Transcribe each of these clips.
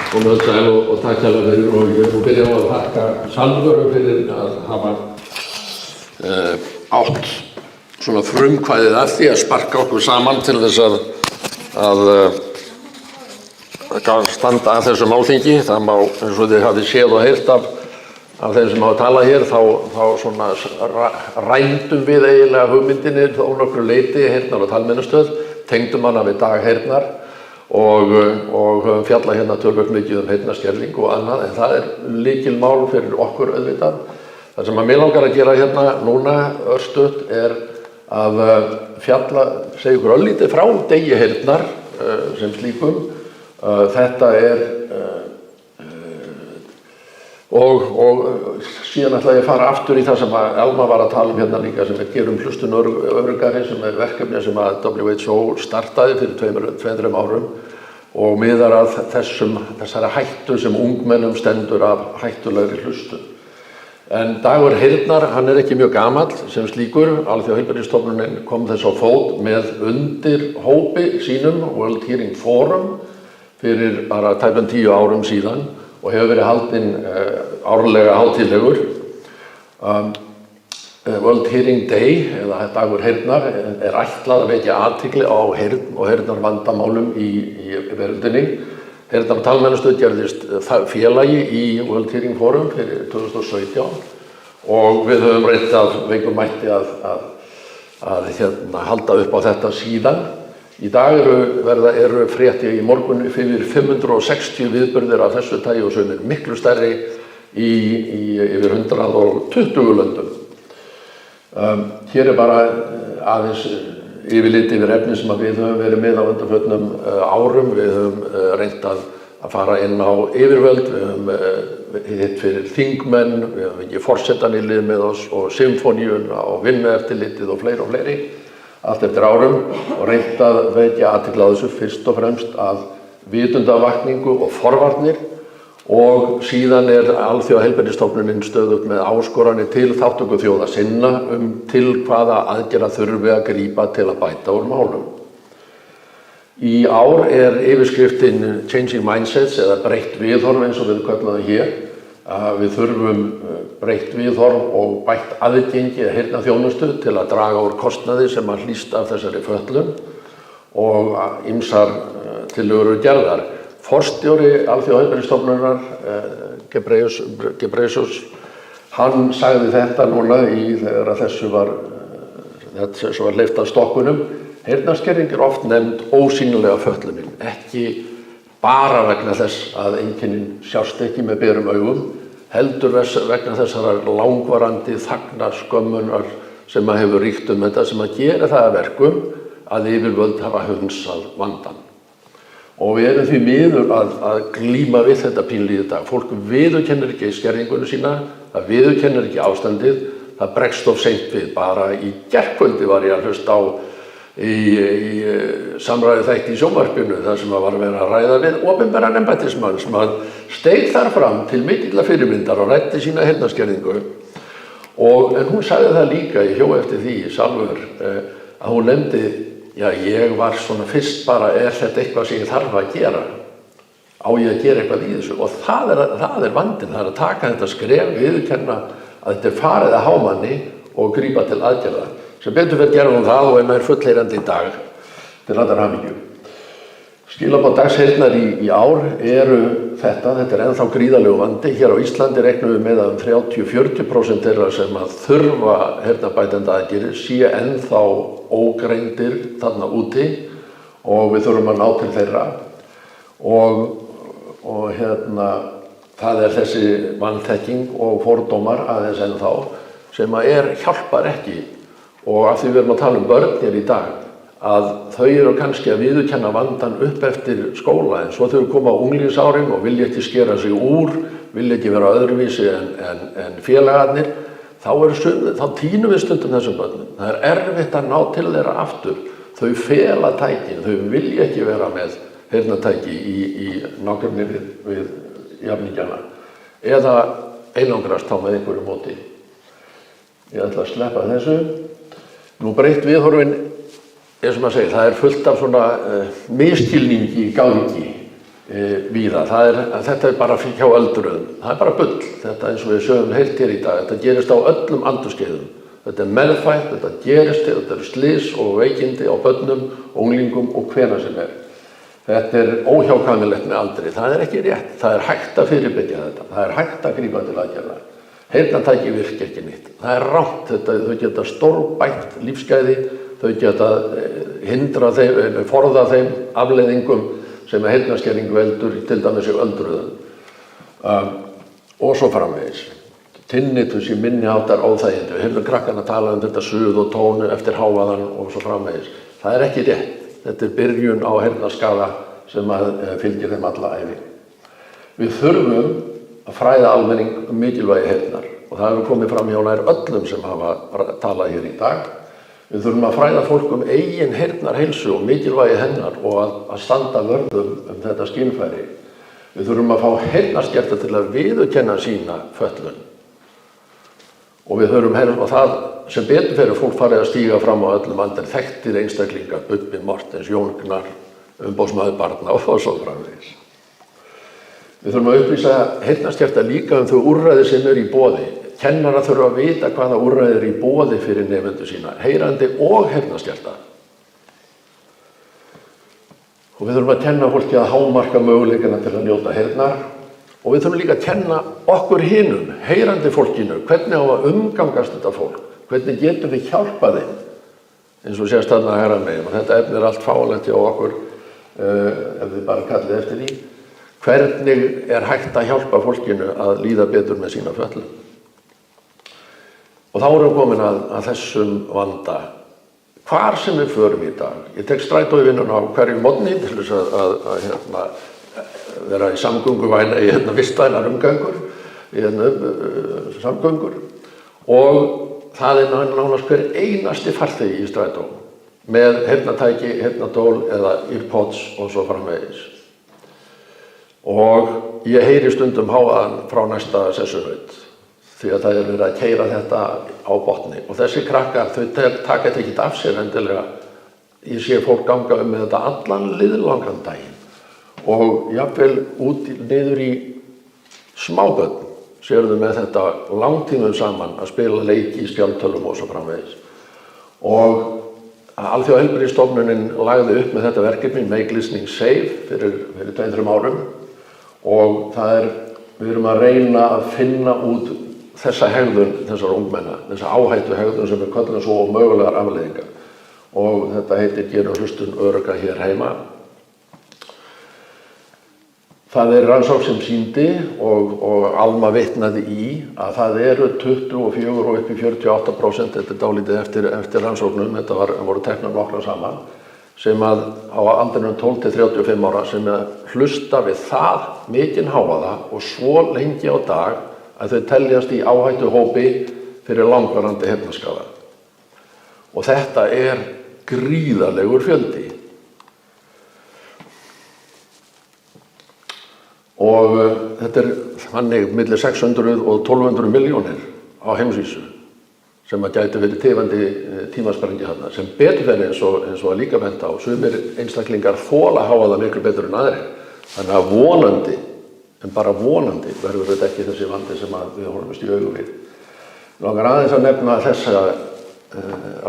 Komið sæl og takk hérlega fyrir og ég vil byrja á að þakka Salvöru fyrir að hafa átt svona frumkvæðið að því að sparka okkur saman til þess að standa að þessu málþingi. Það má, eins og þið hafið séð og heyrt af þeim sem hafa talað hér, þá svona rændum við eiginlega hugmyndinni þó nokkru leyti, Heyrnar- og talmeinastöð, tengdum hana við Dag Heyrnar og höfum fjallað hérna töluvert mikið heyrnarskerðingu og annað, en það lykilmál fyrir okkur auðvitað. Það sem að mig langar að gera hérna núna örstutt að segja ykkur örlítið frá Degi Heyrnar sem slíkum. Þetta og síðan ætla ég að fara aftur í það sem Elma var að tala hérna líka, sem gerum hlustun öruggari, sem verkefni sem að WHO startaði fyrir 2-3 árum og miðar að þessari hættu sem ungmennum stendur af hættulegri hlustun. En Dagur Heyrnar, hann ekki mjög gamall sem slíkur. Alþjóðaheilbrigðisstofnunin kom þess á fót með undirhópi sínum, World Hearing Forum, fyrir bara tæpum 10 árum síðan og hefur verið haldinn árlega hátíðlegur. World Hearing Day, eða Dagur Heyrnar, ætlað að vekja athygli á heyrn og heyrnarvandamálum í veröldinni. Heyrnar- og talmeinastöð gerðist félagi í World Hearing Forum fyrir 2017 og við höfum reynt af veikum mætti að halda upp á þetta síðan. Í dag eru frétti í morgun fyrir 560 viðburðir af þessu tagi og sumir miklu stærri í yfir 120 löndum. Hér bara aðeins yfirlit yfir efni sem við höfum verið með á undanförnum árum. Við höfum reynt að fara inn á yfirvöld, við höfum hitt fyrir þingmenn, við höfum ekki forsetann í lið með oss og symfóníuna og vinnueftirlitið og fleiri. Allt eftir árum og reynt að vekja athygli á þessu fyrst og fremst að vitundavakningu og forvarnir og síðan Alþjóðaheilbrigðisstofnunin stöðugt með áskoranir til þátttöku þjóða sinna til hvaða aðgerða þurfi að grípa til að bæta úr málum. Í ár yfirskriftin Changing Mindsets eða breytt viðhorf eins og við köllum það hér. Við þurfum breytt viðhorf og bætt aðgengi að heyrnarþjónustu til að draga úr kostnaði sem að hlýst af þessari fötlun og ýmsar tillögur eru gerðar. Forstjóri Alþjóðaheilbrigðisstofnunar, Ghebreyesus, hann sagði þetta núna þegar þessu var hleypt af stokkunum. Heyrnarskerðing oft nefnd ósýnilega fötlunin, ekki bara vegna þess að einkennin sjást ekki með berum augum, heldur vegna þessarar langvarandi þagnarskömmunar sem að hefur ríkt þetta, sem að gera það að verkum að yfirvöld hafa hunsað vandann. Og við erum því miður að glíma við þetta pínlítið í dag. Fólk viðurkennir ekki skerðingunni sína, það viðurkennir ekki ástandið, það bregst of seint við. Bara í gærkvöldi var ég að hlusta á í samræðu þætti í sjónvarpinu þar sem var verið að ræða við opinberan embættismann sem að steig þar fram til mikilla fyrirmyndar og ræddi sína heyrnarskerðingu. En hún sagði það líka, ég hjó eftir því sjálfur, að hún nefndi, ég var svona fyrst bara, þetta eitthvað sem ég þarf að gera? Á ég að gera eitthvað í þessu? Og það vandinn, það að taka þetta skref, viðurkenna að þetta farið að hámanni og grípa til aðgerða. Sem betur fyrir gerum það og nær fullheyrandi í dag til allar hamingju. Skilaboð Dags Heyrnar í ár eru þetta ennþá gríðarlegur vandi. Hér á Íslandi reiknum við með að 30-40% þeirra sem að þurfa heyrnarbætandi aðgerðir sé ennþá ógreindir þarna úti og við þurfum að ná til þeirra. Og það þessi vanþekking og fordómar aðeins ennþá sem að hjálpar ekki. Og af því við erum að tala börn hér í dag, að þau eru kannski að viðurkenna vandann upp eftir skóla, en svo þau koma á unglingsárin og vilja ekki skera sig úr, vilja ekki vera öðruvísi en félagarnir, þá tínum við stundum þessum börnum. Það erfitt að ná til þeirra aftur. Þau fela tækin, þau vilja ekki vera með heyrnartæki í nágrenni við jafningjana eða einangrast þá með einhverju móti. Ég ætla að sleppa þessu. Nú breytt viðhorfin eins og maður segir, það fullt af svona misskilningi í gangi víða. Þetta bara hjá öldruðum. Það bara bull. Þetta eins og við sögum heilt hér í dag. Þetta gerist á öllum aldurskeiðum. Þetta meðfætt, þetta gerist, þetta slys og veikindi á börnum, unglingum og hvenær sem Þetta óhjákvæmilegt með aldri. Það ekki rétt. Það hægt að fyrirbyggja þetta. Það hægt að grípa til aðgerða. Heyrnartæki virka ekki nýtt. Það rangt. Þau geta stórbætt lífsgæði. Þau geta hindra þeim, forða þeim afleiðingum sem heyrnarskerðing veldur, til dæmis í öldruðum. Og svo framvegis. Tinnitus í minni háttar óþægindi. Við heyrðum krakkarna tala þetta suð og tónu eftir hávaðan og svo framvegis. Það ekki rétt. Þetta byrjun á heyrnarskaða sem fylgir þeim alla ævi. Við þurfum að fræða almenning mikilvægi heyrnar og það hefur komið fram hjá nær öllum sem hafa talað hér í dag. Við þurfum að fræða fólk eigin heyrnarheilsu og mikilvægi hennar og að standa vörðum þetta skynfæri. Við þurfum að fá heyrnarskerta til að viðurkenna sína fötlun. Og við þurfum og það sem betur fyrir fólk farið að stíga fram á öllum aldri þekktir einstaklingar, Bubbi Mortens, Jón Gnarr, umboðsmaður barna og svo framvegis. Við þurfum að upplýsa heyrnarskerta líka þau úrræði sem í boði. Kennarar þurfa að vita hvaða úrræði í boði fyrir nemendur sína, heyrandi og heyrnarskerta. Og við þurfum að kenna fólki að hámarka möguleikana til að njóta heyrnar. Og við þurfum líka að kenna okkur hinum, heyrandi fólkinu, hvernig á að umgangast þetta fólk. Hvernig getum við hjálpað þeim, eins og sést þarna hægra megin. Og þetta efni allt fáanlegt hjá okkur, ef við bara kallið eftir því. Hvernig hægt að hjálpa fólkinu að líða betur með sína fötlun? Og þá erum við komin að þessum vanda. Hvar sem við förum í dag. Ég tek strætó í vinnuna á hverjum morgni til þess að vera í samgönguvæna, í vistvænar umgöngur, samgöngur. Og það nánast hver einasti farþegi í strætó með heyrnartæki, heyrnartól eða earpods og svo framvegis. Og ég heyri stundum hávaðann frá næsta sessunaut því að það verið að keyra þetta á botni. Og þessi krakkar, þau taka þetta ekkert af sér endilega. Ég sé fólk ganga með þetta allan liðlangan daginn. Og jafnvel niður í smábörn sérðu með þetta langtímum saman að spila leiki í spjaldtölvum og svo framvegis. Og Alþjóðaheilbrigðisstofnunin lagði upp með þetta verkefni Make Listening Safe fyrir 2-3 árum og við erum að reyna að finna út þessa hegðun þessara ungmenna, þessa áhættu hegðun sem við köllum svo mögulegar afleiðingar. Og þetta heitir Gerum hlustun örugga hér heima. Það rannsókn sem sýndi og Alma vitnaði í að það eru 24 og upp í 48%, þetta dálítið eftir rannsóknum, þetta voru teknar nokkrar saman, sem á aldrinum 12 til 35 ára sem hlusta við það mikinn hávaða og svo lengi á dag að þau teljast í áhættu hópi fyrir langvarandi heyrnarskaða. Og þetta gríðarlegur fjöldi. Og þetta þannig milli 600 og 1200 milljónir á heimsvísu sem gæti verið tifandi tímasprengi þarna, sem betur fyrir eins og að líka bent á. Sumir einstaklingar þola hávaða miklu betur en aðrir. Þannig að vonandi, en bara vonandi, verður þetta ekki þessi vandi sem við horfumst í augu við. Langar aðeins að nefna þessa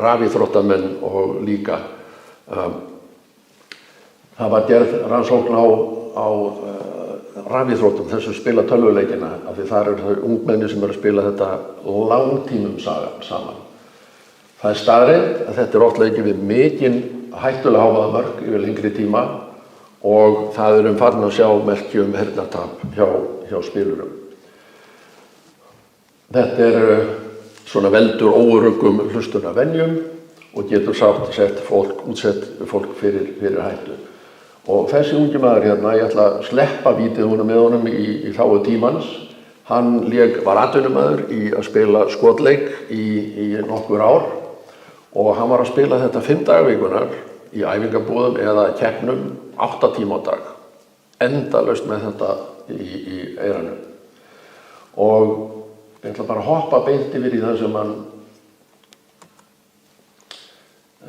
rafíþróttamenn og líka. Það var gerð rannsókn á rafíþróttum, þessu spila tölvuleikina, af því þar eru þau ungmenni sem að spila þetta langtímum saman. Það staðreynd að þetta oft leikið við mikinn hættulega hávaðamörk yfir lengri tíma og það farin að sjá merki heyrnartap hjá spilurum. Þetta svona veldur óöruggum hlustunarvenjum og getur útsett fólk fyrir hættu. Og þessi ungi maður hérna, ég ætla að sleppa vítið með honum í þágu tímans. Hann var atvinnumaður í að spila skotleik í nokkur ár og hann var að spila þetta 5 dagavikunar í æfingabúðum eða keppnum 8 tíma á dag. Endalaust með þetta í eyranu. Og ég ætla bara að hoppa beint yfir í það sem hann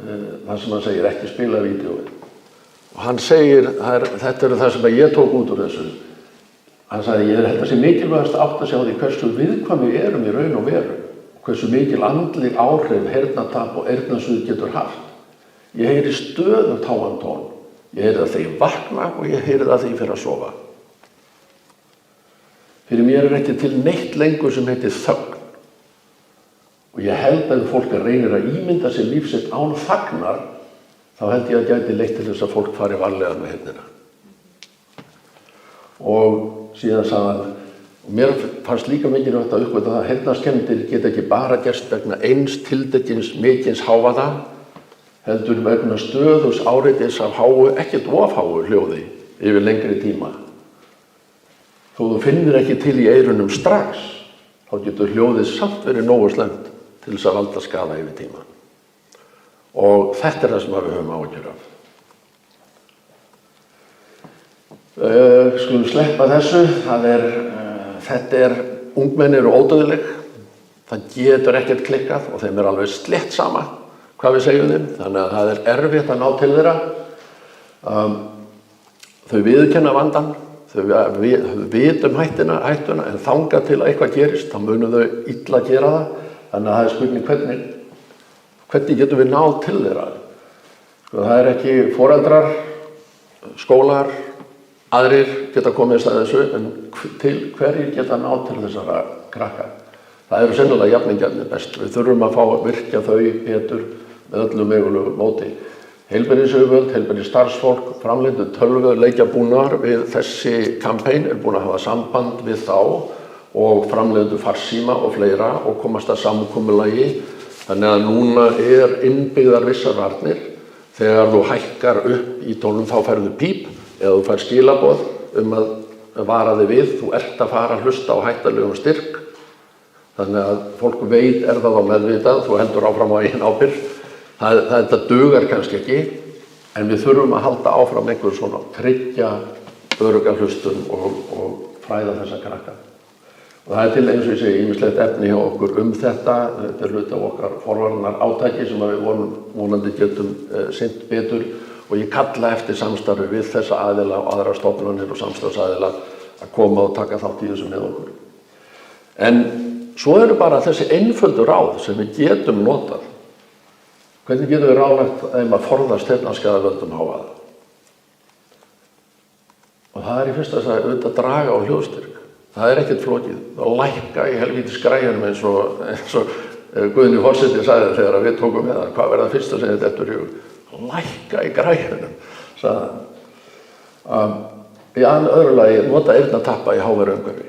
það sem hann segir ekki spila vídeóið. Og hann segir, þetta það sem ég tók út úr þessu. Hann sagði, ég held að sé mikilvægast átt að sjá því hversu viðkvæm við erum í raun og veru. Hversu mikil andleg áhrif heyrnartap og eyrnasuð getur haft. Ég heyri stöðugt háan tón. Ég heyri það þegar ég vakna og ég heyri það þegar ég fer að sofa. Fyrir mér ekki til neitt lengur sem heitir þögn. Og ég held að fólk reynir að ímynda sér líf sitt án þagnar, þá held ég að gæti leitt til þess að fólk fari varlega með heyrnina. Og síðan sagði hann, og mér fannst líka mikilvægt að uppgötva það að heyrnarskemmdir geta ekki bara gerst vegna eins tiltekins mikins hávaða, heldur vegna stöðugs áreitis af háu, ekkert of háu hljóði yfir lengri tíma. Þó þú finnir ekki til í eyrunum strax, þá getur hljóðið samt verið nógu slæmt til þess að valda skaða yfir tíma. Og þetta það sem við höfum áhyggjur af. Skulum sleppa þessu, þetta ungmenni eru ódauðleg, það getur ekkert klikkað og þeim alveg slett sama hvað við segjum þeim, þannig að það erfitt að ná til þeirra. Þau viðurkenna vandann, þau vitum hættuna, en þangað til að eitthvað gerist, þá munu þau illa gera það, þannig að það spurning hvernig getum við náð til þeirra. Það ekki foreldrar, skólar, aðrir geta komist að þessu, en til hverjir geta náð til þessara krakka. Það eru sennilega jafningjarnir best. Við þurfum að fá að virkja þau betur með öllum mögulegu móti. Heilbrigðisyfirvöld, heilbrigðisstarfsfólk, framleiðendur tölvuleikjabúnaðar við þessi kampæn búin að hafa samband við þá og framleiðendur farsíma og fleira og komast að samkomulagi. Þannig að núna innbyggðar vissar varnir. Þegar þú hækkar upp í tónum þá færðu píp eða þú fær skilaboð að vara þig við, þú ert að fara að hlusta á hættulegum styrk. Þannig að fólk veit það á meðvitað, þú heldur áfram á eigin ábyrgð. Þetta dugar kannski ekki, en við þurfum að halda áfram einhver svona tryggja örugga hlustun og fræða þessa krakka. Og það til eins og ég segi ýmislegt efni hjá okkur þetta. Þetta hluti af okkar forvarnar átaki sem við vonandi getum sinnt betur. Og ég kalla eftir samstarfi við þessa aðila og aðra stofnanir og samstarfsaðila að koma og taka þátt í þessu með okkur. En svo eru bara þessi einföldu ráð sem við getum notað. Hvernig getum við ráðlagt þeim að forðast heyrnarskaða völdum hávaða? Og það í fyrsta að auðvitað draga á hljóðstyrk. Það ekkert flókið. Að lækka í helvítis græjunum eins og Guðni forseti sagði þegar við tókum með það. Hvað verða fyrst að segja þetta eftir hug? Lækka í græjunum, sagði hann. Í öðru lagi nota eyrnatappa í háværu umhverfi.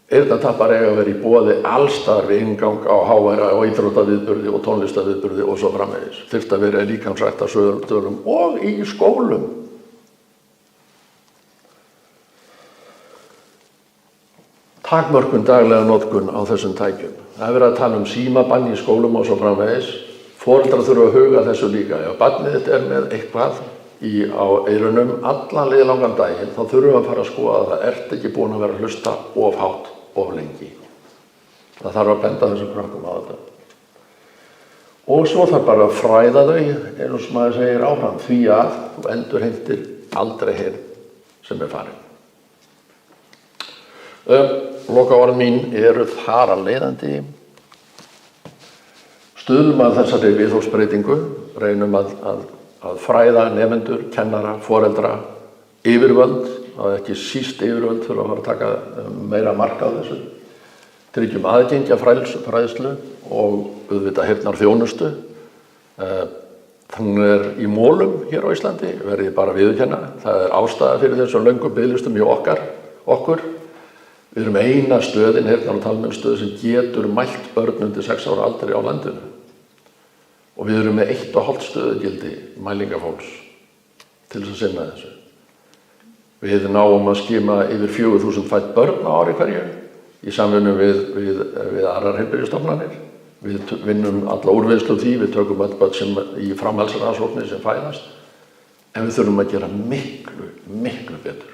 Eyrnatappar eiga að vera í boði allstaðar við inngang á háværa og íþróttaviðburði og tónlistaviðburði og svo framvegis. Þyrfti að vera í líkamsræktarstöðum og í skólum. Takmörkun daglega notkun á þessum tækjum. Það verið að tala símabann í skólum og svo framvegis. Foreldrar þurfa að huga þessu líka. Ef barnið þitt með eitthvað á eyrunum allan liðlangan daginn, þá þurfum við að fara að skoða að það ekki búin að vera að hlusta of hátt, of lengi. Það þarf að benda þessum krökkum á þetta. Og svo þarf bara að fræða þau, eins og maður segir áfram, því að þú endurheimtir aldrei heyrn sem farin. Lokaorð mín eru þar að leiðandi. Stuðlum að þessari viðhorfsbreytingu, reynum að fræða nemendur, kennara, foreldra, yfirvöld, að ekki síst yfirvöld þurfa að fara að taka meira mark á þessu. Tryggjum aðgengja fræðslu og auðvitað heyrnarþjónustu. Hún í mólum hér á Íslandi, verð ég bara að viðurkenna. Það ástæða fyrir þessum löngum biðlistum hjá okkur. Við erum eina stöðin, heyrnar- og talmeinsstöð, sem getur mælt börn undir 6 ára aldri á landinu. Og við erum með 1,5 stöðugildi mælingafólks til þess að sinna þessu. Við náum að skima yfir 4.000 fædd börn á ári hverju í samvinnu við aðrar heilbrigðisstofnanir. Við vinnum alla úrvinnslu því, við tökum öll börn sem í framhaldsrannsóknir sem fæðast. En við þurfum að gera miklu betur.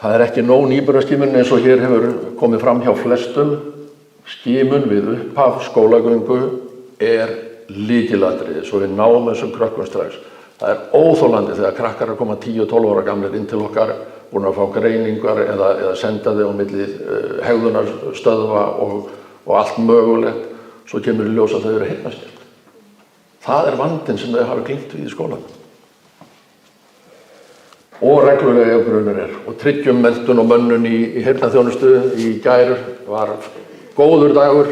Það ekki nóg nýburaskimun eins og hér hefur komið fram hjá flestum. Skimun við upphaf skólagöngu lykilatriði svo við náum þessum krökkum strax. Það óþolandi þegar krakkar koma 10-12 ára gamlir inn til okkar, búin að fá greiningar eða senda þau á milli hegðunarstöðva og allt mögulegt, svo kemur í ljós að þau eru heyrnarskert. Það vandinn sem þau hafa glímt við í skólanum. Og reglulega ef grunur og tryggjum menntun og mönnun í heyrnarþjónustu. Í gær var góður dagur.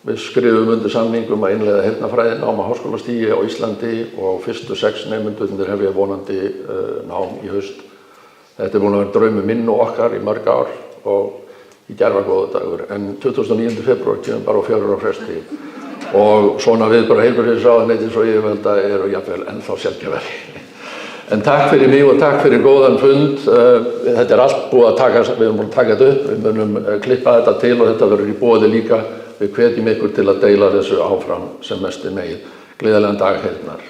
Við skrifum undir samning að innleiða heyrnarfræðinám á háskólastigi á Íslandi og fyrstu 6 nemendurnir hef ég vonandi nám í haust. Þetta búin að vera draumur minn og okkar í mörg ár og í gær var góður dagur. En 29. febrúar kemur bara á 4 ára fresti og svona viðbrögð heilbrigðisráðuneytis og yfirvalda eru jafnvel ennþá sjaldgæfari. En takk fyrir mig og takk fyrir góðan fund. Þetta allt búið að taka, við erum búin að taka þetta upp, við munum klippa þetta til og þetta verður í boði líka. Við hvetjum ykkur til að deila þessu áfram sem mest megið. Gleðilegan dag heyrnar.